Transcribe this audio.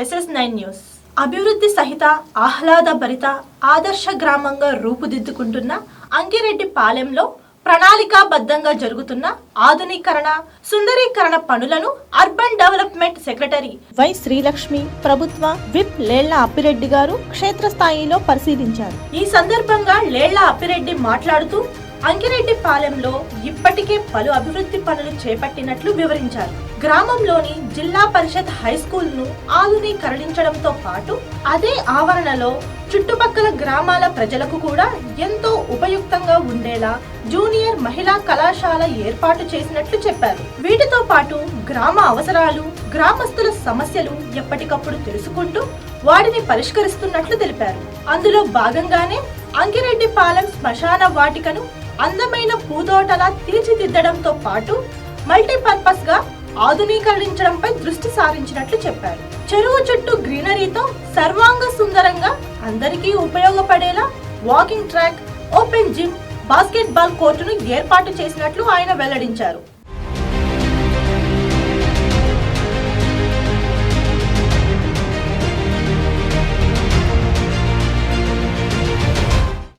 SS9 news. అభివృద్ధి సహిత ఆహ్లాదభరిత ఆదర్శ గ్రామంగా రూపుదిద్దుకుంటున్న అంకిరెడ్డి పాలెంలో ప్రణాళికాబద్ధంగా జరుగుతున్న ఆధునీకరణ, సుందరీకరణ పనులను urban development secretary why Srilakshmi, ప్రభుత్వ విప్ లేళ్ల అప్పిరెడ్డి గారు క్షేత్రస్థాయిలో పరిశీలించారు. ఈ సందర్భంగా లేళ్ల అప్పిరెడ్డి మాట్లాడుతూ అంకిరెడ్డి పాలెంలో ఇప్పటికే పలు అభివృద్ధి పనులు చేపట్టినట్లు వివరించారు. గ్రామంలోని జిల్లా పరిషత్ హై స్కూల్ ను ఆధునీకరించడంతో పాటు అదే ఆవరణలో చుట్టుపక్కల గ్రామాల ప్రజలకు కూడా ఎంతో ఉపయుక్తంగా ఉండేలా జూనియర్ మహిళా కళాశాల ఏర్పాటు చేసినట్లు చెప్పారు. వీటితో పాటు గ్రామ అవసరాలు, గ్రామస్తుల సమస్యలు ఎప్పటికప్పుడు తెలుసుకుంటూ వాటిని పరిష్కరిస్తున్నట్లు తెలిపారు. అందులో భాగంగానే అంకిరెడ్డి పాలెం శ్మశాన వాటికను అందమైన పూతోటలా తీర్చిదిద్దడంతో పాటు మల్టీపర్పస్ గా ఆధునీకరించడంపై దృష్టి సారించినట్లు చెప్పారు. చెరువు చుట్టూ గ్రీనరీతో సర్వాంగ సుందరంగా అందరికీ ఉపయోగపడేలా walking track, open gym, basket ball కోర్టును ఏర్పాటు చేసినట్లు ఆయన వెల్లడించారు.